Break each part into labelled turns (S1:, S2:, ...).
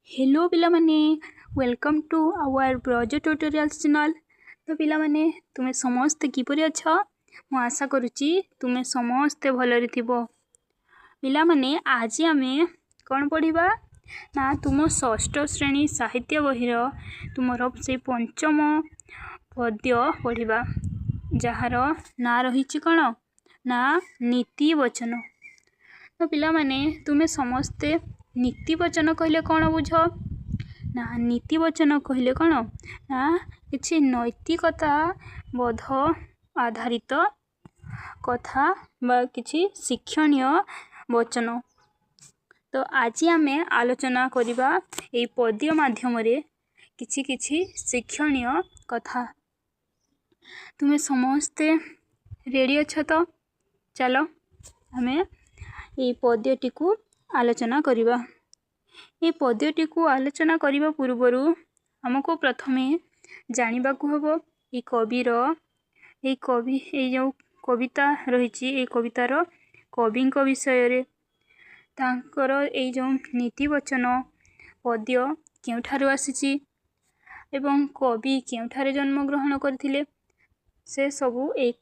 S1: Hello पिला माने welcome to our Braj tutorials channel. तो पिला माने तुमे समस्त किपरि अछ मु आशा करूची तुमे समस्त भलरे थिबो। पिला माने आज आमे कोन पढिबा ना तुम षष्ठ श्रेणी साहित्य बहिर तुमर से पंचम पद्य पढिबा जहार ना रहिछि कोन ना नीति वचन। तो पिला माने तुमे समस्ते नीति वचन कहले कौन बुझ ना नीति वचन कहले कौन ना किछि नैतिकता बोध आधारित कथा बा किछि शिक्षणीय वचन। तो आज आमे आलोचना करिबा ए पद्य माध्यम रे किछि किछि शिक्षणीय कथा। तुमे समस्ते रेडी अछ तो चलो आमे ए पद्यटी को आलोचना करिबा। ए पद्यटी को आलोचना करिबा पूर्वरु हमको प्रथमे जानिबा को हबो ए कविर ए जो कविता रहिछि ए कवितार कविंक विषय रे तांकर ए जो नीति वचन पद्य केउठारु आसीछि एवं कवि केउठारे जन्म ग्रहण करथिले से सबु ए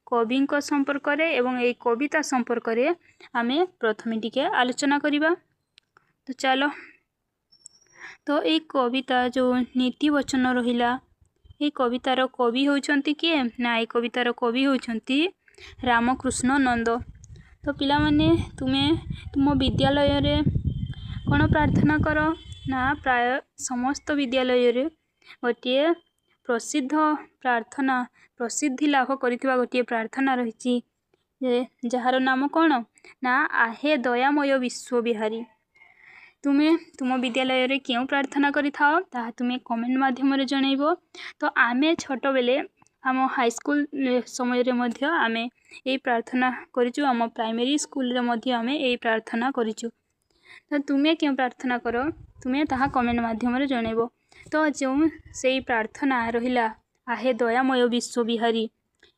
S1: कविंक संपर्क रे एवं ए कविता संपर्क रे आमे प्रथमे टिके आलोचना करिबा। तो चलो तो ए कविता जो नीति वचन रहिला ए कवितार कवि होउछंती किए ना ए कवितार कवि होउछंती रामकृष्ण नंद। तो पिला माने तुमे तुम विद्यालय रे कोन प्रार्थना करो ना प्राय समस्त विद्यालय रे गोटे प्रसिद्ध प्रार्थना प्रसिद्धि लाभ करितबा गोटे प्रार्थना रहिछि जहार नाम कोन ना आहे दयामय विश्वविहारी। तुमे तुम विद्यालय रे क्यों प्रार्थना करि थाओ ता तुमे कमेंट माध्यम रे जणैबो। तो आमे छोटो बेले हम हाई स्कूल समय रे मध्य आमे ए प्रार्थना करिछु हम प्राइमरी स्कूल रे मध्य आमे ए प्रार्थना करिछु। तो तुमे क्यों प्रार्थना करो तुमे ताहा कमेंट माध्यम रे जणैबो। तो जो सेई प्रार्थना रहिला आहे दयामय विश्वविहारी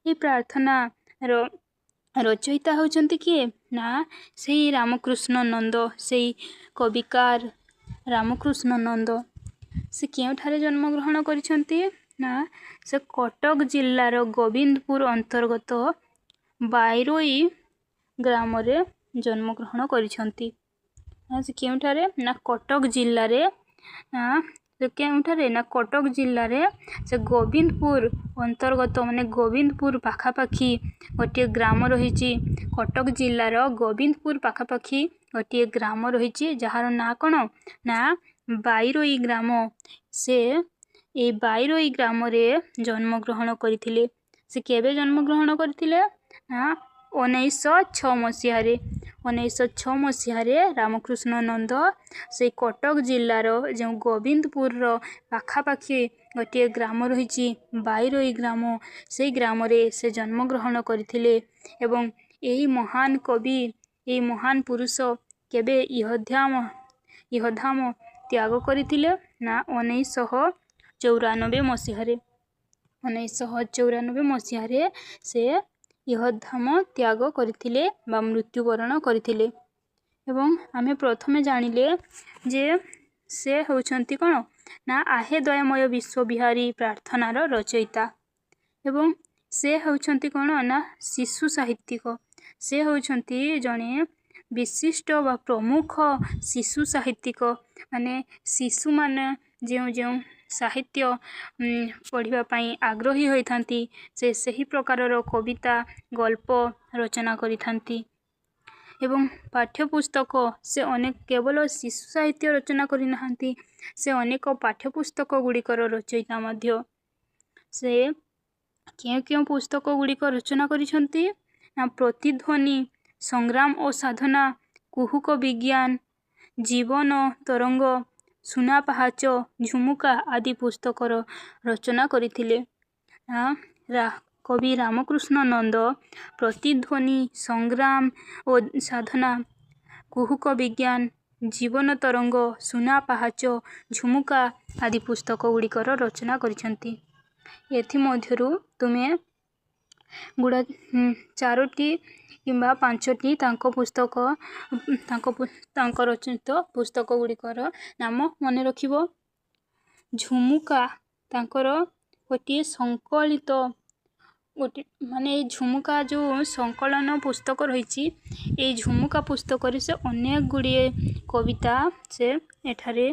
S1: ए प्रार्थना रो रचयिता होउछंती किए ना सेई रामकृष्ण नंद सेई कविकार रामकृष्ण नंद। से केउठारे जन्म ग्रहण करिसंती ना से कटक जिल्लार गोविंदपुर अंतर्गत बाइरोई ग्राम रे जन्म ग्रहण करिसंती। से केउठारे ना कटक जिल्ला रे ना से केउठारे ना कटक जिल्ला रे से गोविंदपुर अंतर्गत माने गोविंदपुर पाखापाखी गोटे ग्राम रहिछि कटक जिल्लार गोविंदपुर पाखापाखी गोटे ग्राम रहिछि जहार ना कोन ना बाइरोई ग्राम। से ए बाइरोई ग्राम रे जन्म ग्रहण करथिले। से केबे जन्म ग्रहण करथिले ना 1906 मसिहा रे 1906 मसिहा रे रामकृष्ण नंद से कटक जिल्लार जो गोविंदपुर रो पाखापाखी गोटे ग्राम रहिछि बाइरोई ग्राम से ग्राम रे से जन्म ग्रहण करथिले। एवं एही महान कवि एही महान पुरुष केबे इहधाम त्याग करथिले ना 1994 मसिहा रे 1994 मसिहा रे से इहधाम त्याग करथिले बा मृत्युवरण करथिले। एवं आमे प्रथमे जानिले जे से होउछंती कोन ना आहे दयामय विश्वविहारी प्रार्थनार रचयिता। एवं से होउछंती कोन ना शिशु साहित्यिक से होउछंती जणे विशिष्ट बा प्रमुख शिशु साहित्यिक माने शिशु माने जो साहित्य पढ़िबा पई आग्रही होइथांती से सही प्रकारर कविता गल्प रचना करिथांती। एवं पाठ्यपुस्तक से अनेक केवल शिशु साहित्य रचना करि नहांती से अनेक पाठ्यपुस्तक गुड़िकर रचयिता मध्य। से क्यों पुस्तक गुड़िक रचना करिसंती ना प्रतिध्वनि संग्राम और साधना कुहुक विज्ञान जीवन तरंग सुना पहाच झुमुका आदि पुस्तकर रचना करथिले। कवि रामकृष्ण नंद प्रतिध्वनि संग्राम और साधना कुहुक विज्ञान जीवन तरंग सुना पहाच झुमुका आदि पुस्तक गुड़िकर रचना करिसंती। एथि मध्यरु तुमे ଗୁଡ଼ା 4ଟି କିମ୍ବା 5ଟି ତାଙ୍କ ରଚିତ ପୁସ୍ତକ ଗୁଡ଼ିକର ନାମ ମନେ ରଖିବ। ଝୁମୁକା ତାଙ୍କର ଗୋଟିଏ ସଂକଳିତ ମାନେ ଏଇ ଝୁମୁକା ଯେଉଁ ସଂକଳନ ପୁସ୍ତକ ରହିଛି, ଏଇ ଝୁମୁକା ପୁସ୍ତକରେ ସେ ଅନେକ ଗୁଡ଼ିଏ କବିତା ସେ ଏଠାରେ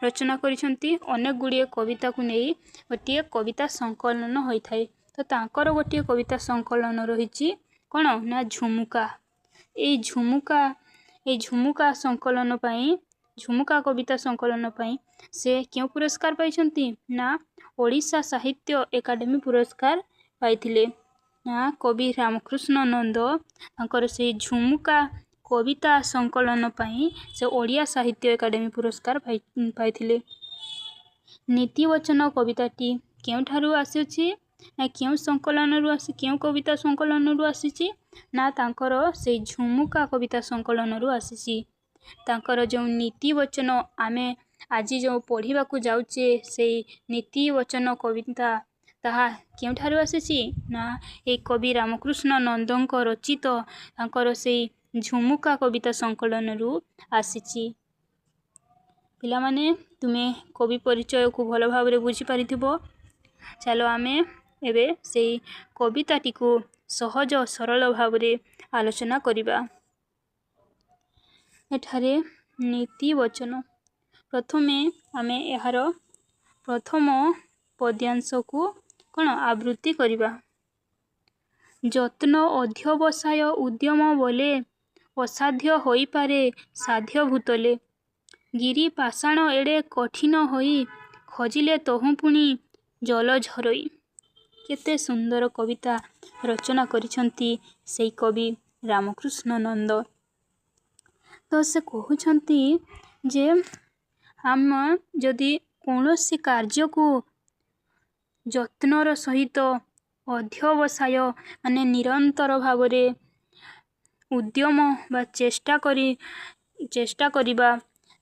S1: ରଚନା କରିଛନ୍ତି। ଅନେକ ଗୁଡ଼ିଏ କବିତାକୁ ନେଇ ଗୋଟିଏ କବିତା ସଂକଳନ ହୋଇଥାଏ। ତ ତାଙ୍କର ଗୋଟିଏ କବିତା ସଂକଳନ ରହିଛି କ'ଣ ନା ଝୁମୁକା। ଏଇ ଝୁମୁକା ସଂକଳନ ପାଇଁ, ଝୁମୁକା କବିତା ସଂକଳନ ପାଇଁ ସେ କେଉଁ ପୁରସ୍କାର ପାଇଛନ୍ତି ନା ଓଡ଼ିଶା ସାହିତ୍ୟ ଏକାଡେମୀ ପୁରସ୍କାର ପାଇଥିଲେ। ନା କବି ରାମକୃଷ୍ଣ ନନ୍ଦ ତାଙ୍କର ସେଇ ଝୁମୁକା କବିତା ସଂକଳନ ପାଇଁ ସେ ଓଡ଼ିଆ ସାହିତ୍ୟ ଏକାଡେମୀ ପୁରସ୍କାର ପାଇଥିଲେ। ନୀତିବଚନ କବିତାଟି କେଉଁଠାରୁ ଆସିଛି ନା କେଉଁ କବିତା ସଂକଳନରୁ ଆସିଛି ନା ତାଙ୍କର ସେଇ ଝୁମୁକା କବିତା ସଂକଳନରୁ ଆସିଛି। ତାଙ୍କର ଯେଉଁ ନୀତିବଚନ ଆମେ ଆଜି ଯେଉଁ ପଢ଼ିବାକୁ ଯାଉଛେ, ସେଇ ନୀତିବଚନ କବିତା ତାହା କେଉଁଠାରୁ ଆସିଛି ନା ଏହି କବି ରାମକୃଷ୍ଣ ନନ୍ଦଙ୍କ ରଚିତ ତାଙ୍କର ସେଇ ଝୁମୁକା କବିତା ସଂକଳନରୁ ଆସିଛି। ପିଲାମାନେ ତୁମେ କବି ପରିଚୟକୁ ଭଲ ଭାବରେ ବୁଝିପାରିଥିବ। ଚାଲ ଆମେ ଏବେ ସେଇ କବିତାଟିକୁ ସହଜ ସରଳ ଭାବରେ ଆଲୋଚନା କରିବା। ଏଠାରେ ନୀତିବଚନ, ପ୍ରଥମେ ଆମେ ଏହାର ପ୍ରଥମ ପଦ୍ୟାଂଶକୁ କ'ଣ ଆବୃତ୍ତି କରିବା। ଯତ୍ନ ଅଧ୍ୟବସାୟ ଉଦ୍ୟମ ବୋଲେ ଅସାଧ୍ୟ ହୋଇପାରେ ସାଧ୍ୟ ଭୂତଲେ। ଗିରି ପାଷାଣ ଏଡ଼େ କଠିନ ହୋଇ ଖୋଜିଲେ ତହୁଁ ପୁଣି ଜଳ ଝରୋଇ। କେତେ ସୁନ୍ଦର କବିତା ରଚନା କରିଛନ୍ତି ସେଇ କବି ରାମକୃଷ୍ଣ ନନ୍ଦ। ତ ସେ କହୁଛନ୍ତି ଯେ ଆମେ ଯଦି କୌଣସି କାର୍ଯ୍ୟକୁ ଯତ୍ନର ସହିତ ଅଧ୍ୟବସାୟ ମାନେ ନିରନ୍ତର ଭାବରେ ଉଦ୍ୟମ ବା ଚେଷ୍ଟା କରିବା,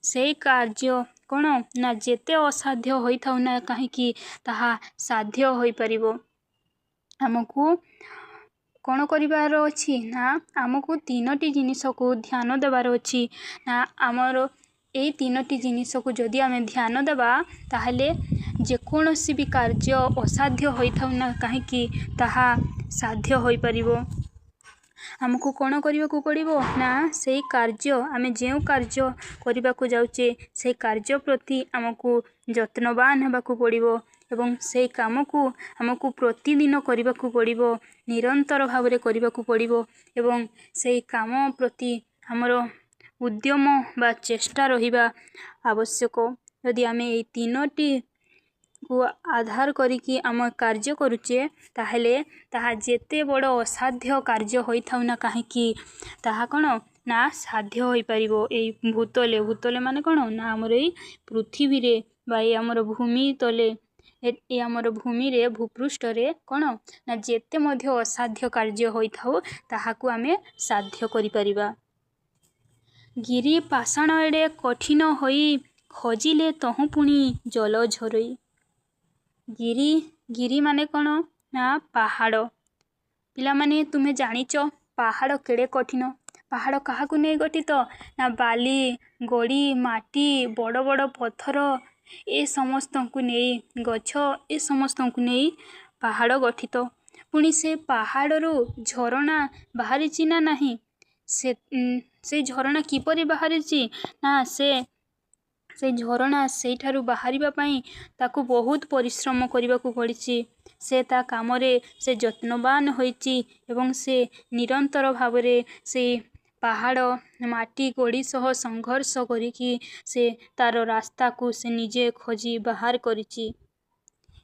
S1: ସେଇ କାର୍ଯ୍ୟ କ'ଣ ନା ଯେତେ ଅସାଧ୍ୟ ହୋଇଥାଉ ନା କାହିଁକି ତାହା ସାଧ୍ୟ ହୋଇପାରିବ। ଆମକୁ କ'ଣ କରିବାର ଅଛି ନା ଆମକୁ 3ଟି ଜିନିଷକୁ ଧ୍ୟାନ ଦେବାର ଅଛି। ନା ଆମର ଏଇ 3ଟି ଜିନିଷକୁ ଯଦି ଆମେ ଧ୍ୟାନ ଦେବା, ତାହେଲେ ଯେକୌଣସି ବି କାର୍ଯ୍ୟ ଅସାଧ୍ୟ ହୋଇଥାଉ ନା କାହିଁକି ତାହା ସାଧ୍ୟ ହୋଇପାରିବ। ଆମକୁ କ'ଣ କରିବାକୁ ପଡ଼ିବ ନା ସେଇ କାର୍ଯ୍ୟ, ଆମେ ଯେଉଁ କାର୍ଯ୍ୟ କରିବାକୁ ଯାଉଛେ ସେଇ କାର୍ଯ୍ୟ ପ୍ରତି ଆମକୁ ଯତ୍ନବାନ ହେବାକୁ ପଡ଼ିବ ଏବଂ ସେଇ କାମକୁ ଆମକୁ ପ୍ରତିଦିନ କରିବାକୁ ପଡ଼ିବ, ନିରନ୍ତର ଭାବରେ କରିବାକୁ ପଡ଼ିବ ଏବଂ ସେଇ କାମ ପ୍ରତି ଆମର ଉଦ୍ୟମ ବା ଚେଷ୍ଟା ରହିବା ଆବଶ୍ୟକ। ଯଦି ଆମେ ଏଇ 3ଟିକୁ ଆଧାର କରିକି ଆମ କାର୍ଯ୍ୟ କରୁଛେ, ତାହେଲେ ତାହା ଯେତେ ବଡ଼ ଅସାଧ୍ୟ କାର୍ଯ୍ୟ ହୋଇଥାଉ ନା କାହିଁକି ତାହା କ'ଣ ନା ସାଧ୍ୟ ହୋଇପାରିବ। ଏଇ ଭୂତଲେ ମାନେ କ'ଣ ନା ଆମର ଏଇ ପୃଥିବୀରେ ବା ଏଇ ଆମର ଭୂମି ତଲେ, ଏ ଆମର ଭୂମିରେ ଭୂପୃଷ୍ଠରେ କ'ଣ ନା ଯେତେ ମଧ୍ୟ ଅସାଧ୍ୟ କାର୍ଯ୍ୟ ହୋଇଥାଉ ତାହାକୁ ଆମେ ସାଧ୍ୟ କରିପାରିବା। ଗିରି ପାଷାଣ ଏଡ଼େ କଠିନ ହୋଇ ଖୋଜିଲେ ତହୁଁ ପୁଣି ଜଳ ଝରୋଇ। ଗିରି ମାନେ କ'ଣ ନା ପାହାଡ଼। ପିଲାମାନେ ତୁମେ ଜାଣିଛ ପାହାଡ଼ କେଡ଼େ କଠିନ। ପାହାଡ଼ କାହାକୁ ନେଇ ଗଠିତ ନା ବାଲି, ଗୋଡ଼ି, ମାଟି, ବଡ଼ ବଡ଼ ପଥର, ଏ ସମସ୍ତଙ୍କୁ ନେଇ, ଗଛ, ଏ ସମସ୍ତଙ୍କୁ ନେଇ ପାହାଡ଼ ଗଠିତ। ପୁଣି ସେ ପାହାଡ଼ରୁ ଝରଣା ବାହାରିଛି ନା ନାହିଁ, ସେଇ ଝରଣା କିପରି ବାହାରିଛି ନା ସେଇ ଝରଣା ସେଇଠାରୁ ବାହାରିବା ପାଇଁ ତାକୁ ବହୁତ ପରିଶ୍ରମ କରିବାକୁ ପଡ଼ିଛି। ସେ ତା କାମରେ ସେ ଯତ୍ନବାନ ହୋଇଛି ଏବଂ ସେ ନିରନ୍ତର ଭାବରେ ସେଇ ପାହାଡ଼, ମାଟି, ଗୋଡ଼ି ସହ ସଂଘର୍ଷ କରିକି ସେ ତାର ରାସ୍ତାକୁ ସେ ନିଜେ ଖୋଜି ବାହାର କରିଛି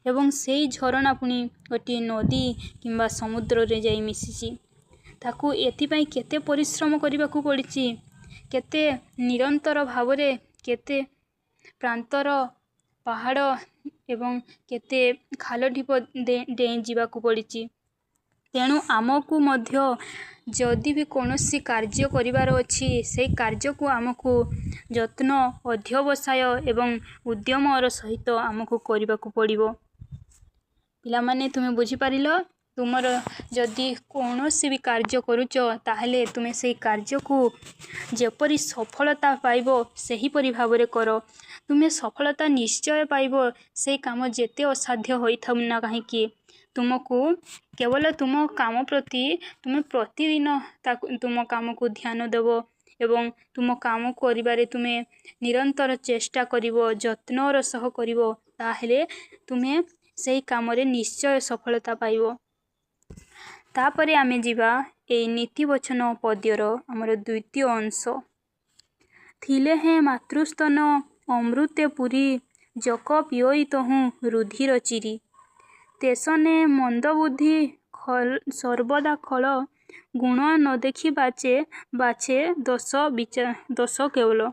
S1: ଏବଂ ସେଇ ଝରଣା ପୁଣି ଗୋଟିଏ ନଦୀ କିମ୍ବା ସମୁଦ୍ରରେ ଯାଇ ମିଶିଛି। ତାକୁ ଏଥିପାଇଁ କେତେ ପରିଶ୍ରମ କରିବାକୁ ପଡ଼ିଛି, କେତେ ନିରନ୍ତର ଭାବରେ, କେତେ ପ୍ରାନ୍ତର ପାହାଡ଼ ଏବଂ କେତେ ଖାଲ ଢିପ ଡେଇଁ ଯିବାକୁ ପଡ଼ିଛି। ତେଣୁ ଆମକୁ ମଧ୍ୟ ଯଦି ବି କୌଣସି କାର୍ଯ୍ୟ କରିବାର ଅଛି, ସେଇ କାର୍ଯ୍ୟକୁ ଆମକୁ ଯତ୍ନ, ଅଧ୍ୟବସାୟ ଏବଂ ଉଦ୍ୟମର ସହିତ ଆମକୁ କରିବାକୁ ପଡ଼ିବ। ପିଲାମାନେ ତୁମେ ବୁଝିପାରିଲ तुमर जदि कौनसी भी कार्य करुच ताहले तुमे से कार्य को जेपरी सफलता पाइब सेहीपरि भावरे कर। तुमे सफलता निश्चय पाइब से काम जेते असाध्य होइथाउ ना काहेकि तुमको केवल तुम काम प्रति तुमे प्रतिदिन तुम काम को ध्यान देव एवं तुम काम करिबारे तुमे निरंतर चेष्टा करिवो जत्नर सह करिवो ताहले तुमे सेही कामरे निश्चय सफलता पाइबो। तापरे आमे जिबा ए नीति वचन पद्यर आमर द्वितीय अंश। थिले हैं मातृस्तन अमृते पुरी जक पियोई तहु रुधिर चिरी। तेसने मंद बुद्धि सर्वदा खल गुण न देखी बाचे दस केवल।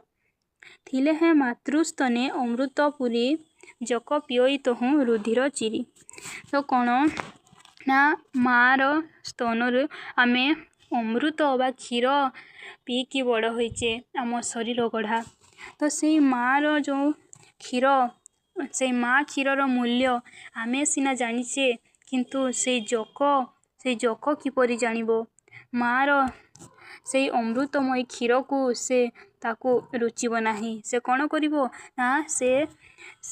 S1: थिले हैं मातृस्तने अमृत पुरी जक पियोई तहु रुधिर चिरी। तो कौन ना मार स्तनर आमे अमृत बा क्षीर पीकी बड़ होइचे आम शरीर गढ़ा। तो से मार जो क्षीर से माँ क्षीरर मूल्य आमे सिना जानिचे किंतु से जक किपरि जानिबो। मार से अमृतमय क्षीर को से ताको रुचिब नाही। से कौन करिवो ना से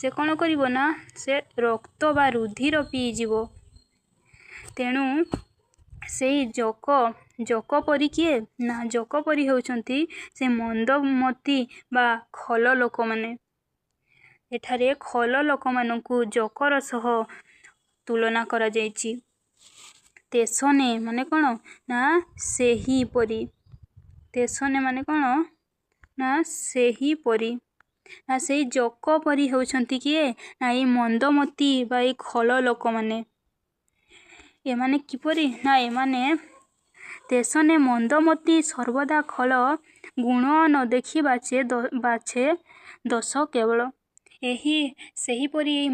S1: कौन करिवो ना से रक्त बा रुधिर पी जीवो। तेणु से जक परी किए ना जक परी होउछंती से मंदमती बा खल लोक माने। एठारे खल लोक मानकु जकर सह तुलना करा जायछि। तेसने माने कौन ना सेही परी। तेसने माने कौन ना सेही परी ना से जक परी होउछंती किए ना ए मंदमती बा ए खल लोक माने। एमाने किपरि ना एमाने तेसने मंदमती सर्वदा खल गुण न देखी बाचे दस केवल। एही सेहीपरि ए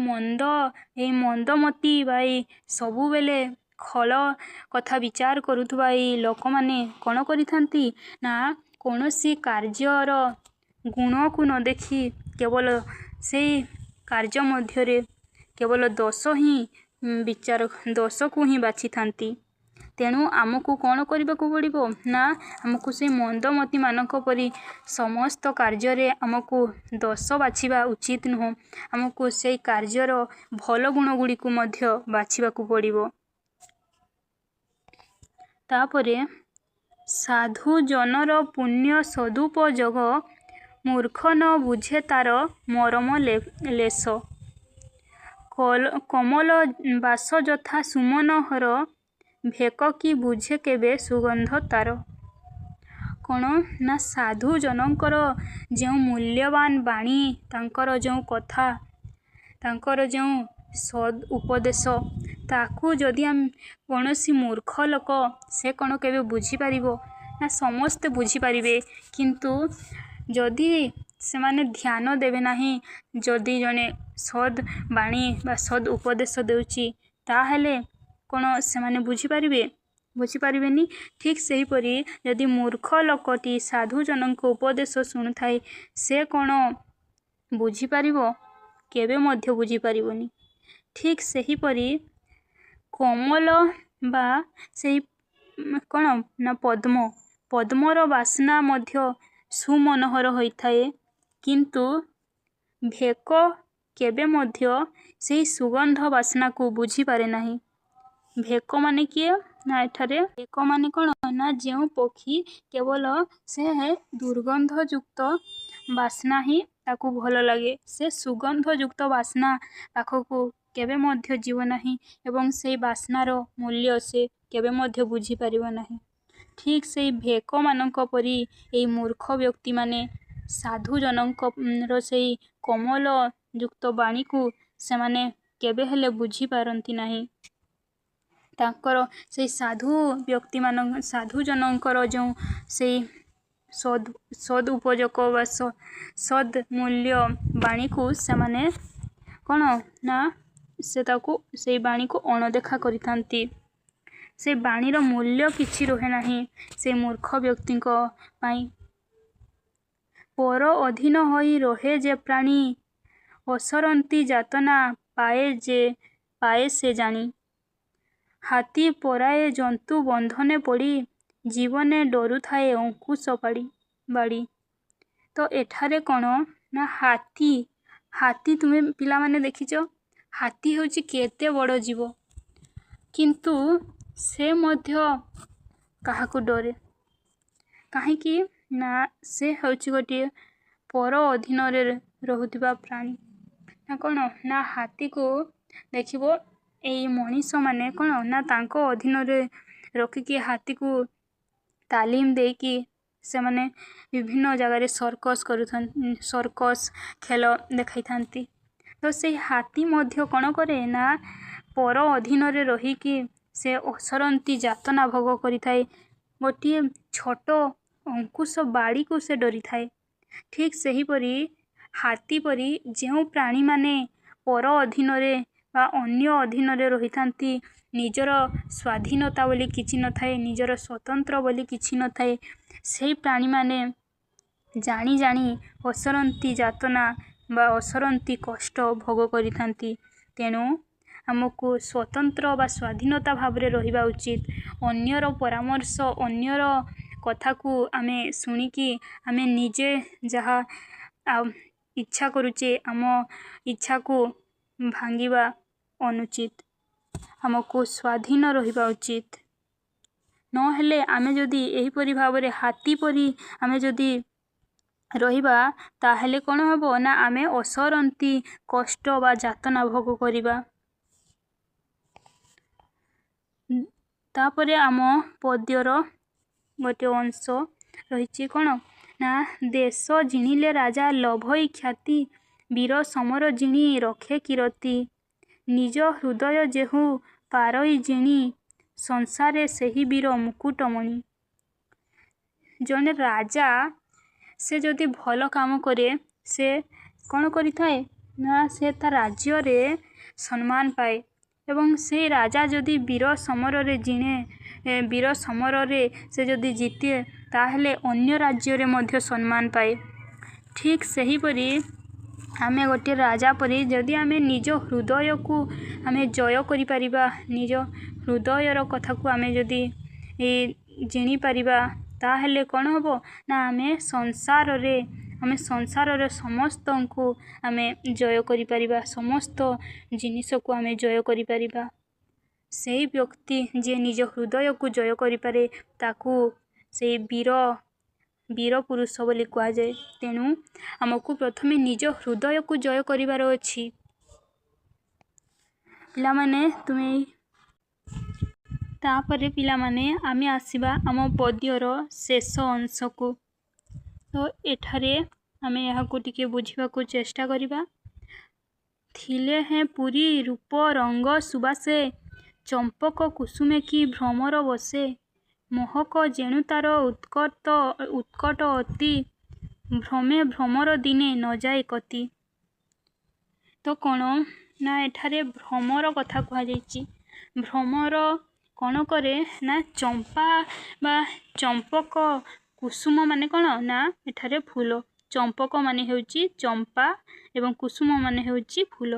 S1: मंदमती बा ए सबु बेले खल कथा विचार करुथबा ए लोक माने कौन करिथांती ना कौनसी कार्यर गुण को न देखी केवल से कार्य मध्यरे केवल दोष को ही बाछि थांती। तेणु आमको कौन करने को पड़िबो ना आमको से मंदमती मानक परी समस्त कार्य आमको दोष बाछिबा उचित नुह। आमको से कार्यर भल गुण गुड़ी को मध्य बाछिबा को पड़िबो। तापरे साधु जनर पुण्य सदुपयोग मूर्ख न बुझे तार मरम लेस। कमल बास जथा सुमनहर भेक कि बुझे केबे सुगंध तार। कौन ना साधु जनकर जो मूल्यवान बाणी तांकर जो कथा तांकर जो सद उपदेश ताकू जदि हम कौनसी मूर्ख लोक से कौन केबे बुझी पारिबो ना समस्ते बुझी पारिबे किंतु जदि से माने ध्यान देवे नाही जदि जने सद बाणी बा सद उपदेश देउची ताहेले कौन से माने बुझी पारिबेनी। ठीक सही परी यदि मूर्ख लोकटी साधु जनक उपदेश शुणु थाए से कौन बुझी पारिबो केबे मध्य बुझी पारिबोनी। ठीक सही परी कमल बा से कौन ना पद्मर बासना मध्य सुमनोहर होइथाए किंतु भेक केबे मध्य से सुगंध बासना को बुझी पारे नाही। भेक माने किए ना एठारे भेक माने कौन ना जो पक्षी केवल से दुर्गंध युक्त बासना ही ताकू भल लगे से सुगंध युक्त बासना पाखकू केबे मध्य जीव नाही एवं से बासनार मूल्य से केबे मध्य बुझी पारिबो नाही। ठीक से भेक मानक परी ए मूर्ख व्यक्ति माने साधु जनक से कमल युक्त बाणी को से माने केबे हेले बुझी पारंती नाही। तांकर से साधु व्यक्ति मान साधु जनकर जो से सद उपयोग व सद मूल्य बाणी को से माने कौन ना से ताकू से बाणी को अणदेखा करिथांती। से बाणीर मूल्य किछि रहे नाही से मूर्ख व्यक्ति पाई। पर अधीन होई रहे जे प्राणी असरंती जातना पाए से जानी। ହାତୀ ପରାଏ ଜନ୍ତୁ ବନ୍ଧନେ ପଡ଼ି ଜୀବନେ ଡରୁଥାଏ ଅଙ୍କୁଶ ବାଡ଼ି। ତ ଏଠାରେ କ'ଣ ନା ହାତୀ ତୁମେ ପିଲାମାନେ ଦେଖିଛ ହାତୀ ହେଉଛି କେତେ ବଡ଼ ଜୀବ, କିନ୍ତୁ ସେ ମଧ୍ୟ କାହାକୁ ଡରେ କାହିଁକି ନା ସେ ହେଉଛି ଗୋଟିଏ ପର ଅଧୀନରେ ରହୁଥିବା ପ୍ରାଣୀ। ନା କ'ଣ ନା ହାତୀକୁ ଦେଖିବ ଏଇ ମଣିଷମାନେ କ'ଣ ନା ତାଙ୍କ ଅଧୀନରେ ରଖିକି ହାତୀକୁ ତାଲିମ ଦେଇକି ସେମାନେ ବିଭିନ୍ନ ଜାଗାରେ ସର୍କସ୍ ଖେଳ ଦେଖାଇଥାନ୍ତି। ତ ସେଇ ହାତୀ ମଧ୍ୟ କ'ଣ କରେ ନା ପର ଅଧୀନରେ ରହିକି ସେ ଅସରନ୍ତି ଯାତନା ଭୋଗ କରିଥାଏ। ଗୋଟିଏ ଛୋଟ ଅଙ୍କୁଶ ବାଡ଼ିକୁ ସେ ଡରିଥାଏ। ଠିକ୍ ସେହିପରି ହାତୀ ପରି ଯେଉଁ ପ୍ରାଣୀମାନେ ପର ଅଧୀନରେ ବା ଅନ୍ୟ ଅଧୀନରେ ରହିଥାନ୍ତି, ନିଜର ସ୍ୱାଧୀନତା ବୋଲି କିଛି ନଥାଏ, ନିଜର ସ୍ୱତନ୍ତ୍ର ବୋଲି କିଛି ନଥାଏ, ସେହି ପ୍ରାଣୀମାନେ ଜାଣି ଜାଣି ଅସରନ୍ତି ଯାତନା ବା ଅସରନ୍ତି କଷ୍ଟ ଭୋଗ କରିଥାନ୍ତି। ତେଣୁ ଆମକୁ ସ୍ୱତନ୍ତ୍ର ବା ସ୍ୱାଧୀନତା ଭାବରେ ରହିବା ଉଚିତ। ଅନ୍ୟର ପରାମର୍ଶ ଅନ୍ୟର କଥାକୁ ଆମେ ଶୁଣିକି ଆମେ ନିଜେ ଯାହା ଇଚ୍ଛା କରୁଛେ ଆମ ଇଚ୍ଛାକୁ ଭାଙ୍ଗିବା ଅନୁଚିତ। ଆମକୁ ସ୍ୱାଧୀନ ରହିବା ଉଚିତ। ନହେଲେ ଆମେ ଯଦି ଏହିପରି ଭାବରେ ହାତୀ ପରି ଆମେ ଯଦି ରହିବା ତାହେଲେ କ'ଣ ହେବ ନା ଆମେ ଅସରନ୍ତି କଷ୍ଟ ବା ଯାତନା ଭୋଗ କରିବା। ତାପରେ ଆମ ପଦ୍ୟର ଗୋଟିଏ ଅଂଶ ରହିଛି କ'ଣ ନା ଦେଶ ଜିଣିଲେ ରାଜା ଲୋଭଇ ଖ୍ୟାତି ବୀର ସମର ଜିଣି ରଖେ କିରତି ନିଜ ହୃଦୟ ଯେହୁ ପାରଇ ଜିଣି ସଂସାରେ ସେହି ବୀର ମୁକୁଟମଣି। ଜଣେ ରାଜା ସେ ଯଦି ଭଲ କାମ କରେ ସେ କ'ଣ କରିଥାଏ ନା ସେ ତା ରାଜ୍ୟରେ ସମ୍ମାନ ପାଏ ଏବଂ ସେଇ ରାଜା ଯଦି ବୀର ସମରରେ ସେ ଯଦି ଜିତେ ତାହେଲେ ଅନ୍ୟ ରାଜ୍ୟରେ ମଧ୍ୟ ସମ୍ମାନ ପାଏ। ଠିକ୍ ସେହିପରି ଆମେ ଗୋଟିଏ ରାଜା ପରି ଯଦି ଆମେ ନିଜ ହୃଦୟକୁ ଆମେ ଜୟ କରିପାରିବା, ନିଜ ହୃଦୟର କଥାକୁ ଆମେ ଯଦି ଜିଣିପାରିବା ତାହେଲେ କ'ଣ ହେବ ନା ଆମେ ସଂସାରରେ ସମସ୍ତଙ୍କୁ ଆମେ ଜୟ କରିପାରିବା, ସମସ୍ତ ଜିନିଷକୁ ଆମେ ଜୟ କରିପାରିବା। ସେହି ବ୍ୟକ୍ତି ଯିଏ ନିଜ ହୃଦୟକୁ ଜୟ କରିପାରେ ତାକୁ ସେଇ ବୀର ପୁରୁଷ ବୋଲି କୁହାଯାଏ। ତେଣୁ ଆମକୁ ପ୍ରଥମେ ନିଜ ହୃଦୟକୁ ଜୟ କରିବାର ଅଛି। ପିଲାମାନେ ତାପରେ ପିଲାମାନେ ଆମେ ଆସିବା ଆମ ପଦ୍ୟର ଶେଷ ଅଂଶକୁ। ତ ଏଠାରେ ଆମେ ଏହାକୁ ଟିକେ ବୁଝିବାକୁ ଚେଷ୍ଟା କରିବା। ଥିଲେ ହେଁ ପୁରୀ ରୂପ ରଙ୍ଗ ସୁବାସେ ଚମ୍ପକ କୁସୁମେ କି ଭ୍ରମର ବସେ ମହକ ଯେଣୁ ତାର ଉତ୍କଟ ଅତି ଭ୍ରମେ ଭ୍ରମର ଦିନେ ନ ଯାଏ କତି। ତ କ'ଣ ନା ଏଠାରେ ଭ୍ରମର କଥା କୁହାଯାଇଛି। ଭ୍ରମର କ'ଣ କରେ ନା ଚମ୍ପା ବା ଚମ୍ପକ କୁସୁମ ମାନେ କ'ଣ ନା ଏଠାରେ ଫୁଲ। ଚମ୍ପକ ମାନେ ହେଉଛି ଚମ୍ପା ଏବଂ କୁସୁମ ମାନେ ହେଉଛି ଫୁଲ।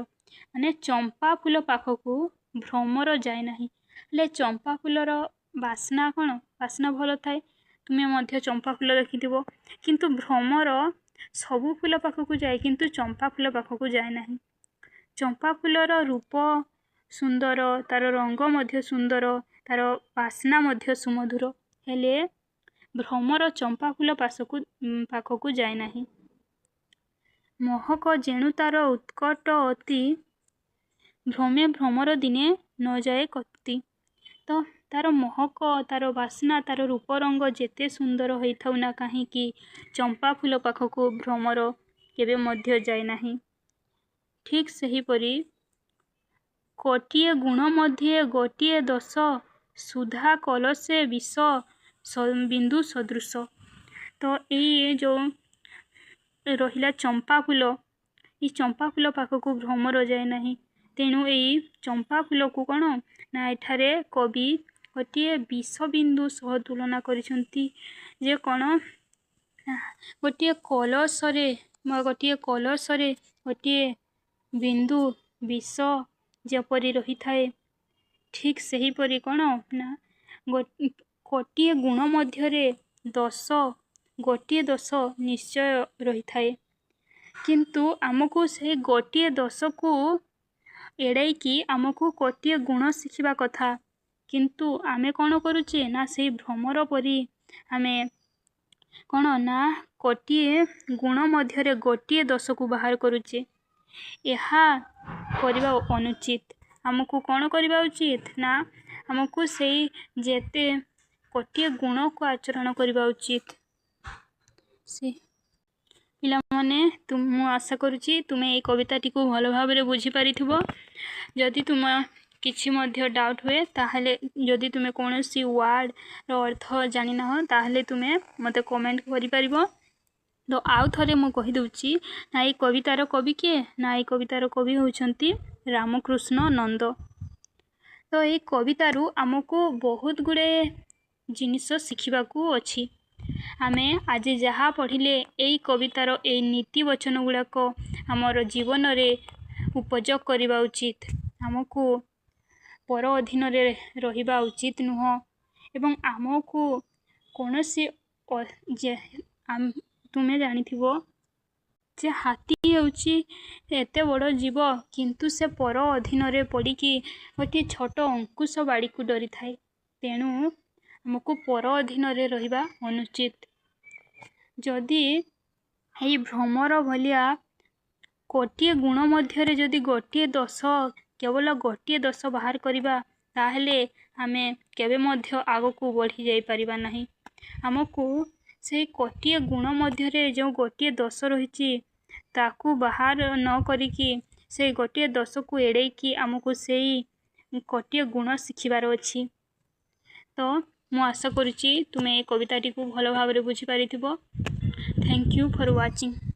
S1: ମାନେ ଚମ୍ପା ଫୁଲ ପାଖକୁ ଭ୍ରମର ଯାଏ ନାହିଁ। ହେଲେ ଚମ୍ପା ଫୁଲର ବାସ୍ନା କ'ଣ ବାସ୍ନା ଭଲ ଥାଏ। ତୁମେ ମଧ୍ୟ ଚମ୍ପା ଫୁଲ ଦେଖିଥିବ, କିନ୍ତୁ ଭ୍ରମର ସବୁ ଫୁଲ ପାଖକୁ ଯାଏ କିନ୍ତୁ ଚମ୍ପା ଫୁଲ ପାଖକୁ ଯାଏ ନାହିଁ। ଚମ୍ପା ଫୁଲର ରୂପ ସୁନ୍ଦର, ତାର ରଙ୍ଗ ମଧ୍ୟ ସୁନ୍ଦର, ତାର ବାସ୍ନା ମଧ୍ୟ ସୁମଧୁର, ହେଲେ ଭ୍ରମର ଚମ୍ପା ଫୁଲ ପାଖକୁ ଯାଏ ନାହିଁ। ମହକ ଯେଣୁ ତାର ଉତ୍କଟ ଅତି ଭ୍ରମେ ଭ୍ରମର ଦିନେ ନ ଯାଏ କତି। ତ ତାର ମହକ, ତାର ବାସ୍ନା, ତାର ରୂପ ରଙ୍ଗ ଯେତେ ସୁନ୍ଦର ହୋଇଥାଉ ନା କାହିଁକି ଚମ୍ପା ଫୁଲ ପାଖକୁ ଭ୍ରମର କେବେ ମଧ୍ୟ ଯାଏ ନାହିଁ। ଠିକ୍ ସେହିପରି କୋଟିଏ ଗୁଣ ମଧ୍ୟରେ ଗୋଟିଏ ଦୋଷ ସୁଧା କଲସେ ବିଷ ବିନ୍ଦୁ ସଦୃଶ। ତ ଏଇ ଯେଉଁ ରହିଲା ଚମ୍ପା ଫୁଲ, ଏଇ ଚମ୍ପା ଫୁଲ ପାଖକୁ ଭ୍ରମର ଯାଏ ନାହିଁ। ତେଣୁ ଏଇ ଚମ୍ପା ଫୁଲକୁ କ'ଣ ନା ଏଠାରେ କବି ଗୋଟିଏ ବିଷ ବିନ୍ଦୁ ସହ ତୁଳନା କରିଛନ୍ତି। ଯେ କ'ଣ ଗୋଟିଏ କଳସରେ ଗୋଟିଏ ବିନ୍ଦୁ ବିଷ ଯେପରି ରହିଥାଏ ଠିକ୍ ସେହିପରି କ'ଣ ନା ଗୋଟିଏ ଗୁଣ ମଧ୍ୟରେ ଗୋଟିଏ ଦୋଷ ନିଶ୍ଚୟ ରହିଥାଏ, କିନ୍ତୁ ଆମକୁ ସେହି ଗୋଟିଏ ଦୋଷକୁ ଏଡ଼େଇକି ଆମକୁ ଗୋଟିଏ ଗୁଣ ଶିଖିବା କଥା। କିନ୍ତୁ ଆମେ କ'ଣ କରୁଛେ ନା ସେହି ଭ୍ରମର ପରି ଆମେ କ'ଣ ନା ଗୋଟିଏ ଗୁଣ ମଧ୍ୟରେ ଗୋଟିଏ ଦୋଷକୁ ବାହାର କରୁଛେ। ଏହା କରିବା ଅନୁଚିତ। ଆମକୁ କ'ଣ କରିବା ଉଚିତ ନା ଆମକୁ ସେଇ ଯେତେ ଗୋଟିଏ ଗୁଣକୁ ଆଚରଣ କରିବା ଉଚିତ। ପିଲାମାନେ, ମୁଁ ଆଶା କରୁଛି ତୁମେ ଏଇ କବିତାଟିକୁ ଭଲ ଭାବରେ ବୁଝିପାରିଥିବ। ଯଦି ତୁମ କିଛି ମଧ୍ୟ ଡାଉଟ୍ ହୁଏ, ତାହେଲେ ଯଦି ତୁମେ କୌଣସି ୱାର୍ଡ଼ର ଅର୍ଥ ଜାଣିନାହ, ତାହେଲେ ତୁମେ ମୋତେ କମେଣ୍ଟ କରିପାରିବ। ତ ଆଉ ଥରେ ମୁଁ କହିଦେଉଛି, ନା ଏଇ କବିତାର କବି କିଏ? ନା ଏଇ କବିତାର କବି ହେଉଛନ୍ତି ରାମକୃଷ୍ଣ ନନ୍ଦ। ତ ଏଇ କବିତାରୁ ଆମକୁ ବହୁତ ଗୁଡ଼ାଏ ଜିନିଷ ଶିଖିବାକୁ ଅଛି। ଆମେ ଆଜି ଯାହା ପଢ଼ିଲେ ଏଇ କବିତାର ଏଇ ନୀତି ବଚନ ଗୁଡ଼ାକ ଆମର ଜୀବନରେ ଉପଯୋଗ କରିବା ଉଚିତ। ଆମକୁ ପର ଅଧୀନରେ ରହିବା ଉଚିତ ନୁହଁ ଏବଂ ଆମକୁ କୌଣସି ତୁମେ ଜାଣିଥିବ ଯେ ହାତୀ ହେଉଛି ଏତେ ବଡ଼ ଜୀବ, କିନ୍ତୁ ସେ ପର ଅଧୀନରେ ପଡ଼ିକି ଗୋଟିଏ ଛୋଟ ଅଙ୍କୁଶ ବାଡ଼ିକୁ ଡରିଥାଏ। ତେଣୁ ଆମକୁ ପର ଅଧୀନରେ ରହିବା ଅନୁଚିତ। ଯଦି ଏହି ଭ୍ରମର ଭଳିଆ ଗୋଟିଏ ଗୁଣ ମଧ୍ୟରେ ଯଦି କେବଳ ଗୋଟିଏ ଦୋଷ ବାହାର କରିବା, ତାହେଲେ ଆମେ କେବେ ମଧ୍ୟ ଆଗକୁ ବଢ଼ି ଯାଇପାରିବା ନାହିଁ। ଆମକୁ ସେହି ଗୋଟିଏ ଗୁଣ ମଧ୍ୟରେ ଯେଉଁ ଗୋଟିଏ ଦୋଷ ରହିଛି ତାକୁ ବାହାର ନ କରିକି ସେଇ ଗୋଟିଏ ଦୋଷକୁ ଏଡ଼େଇକି ଆମକୁ ସେଇ ଗୋଟିଏ ଗୁଣ ଶିଖିବାର ଅଛି। ତ ମୁଁ ଆଶା କରୁଛି ତୁମେ ଏ କବିତାଟିକୁ ଭଲ ଭାବରେ ବୁଝିପାରିଥିବ। Thank you for watching.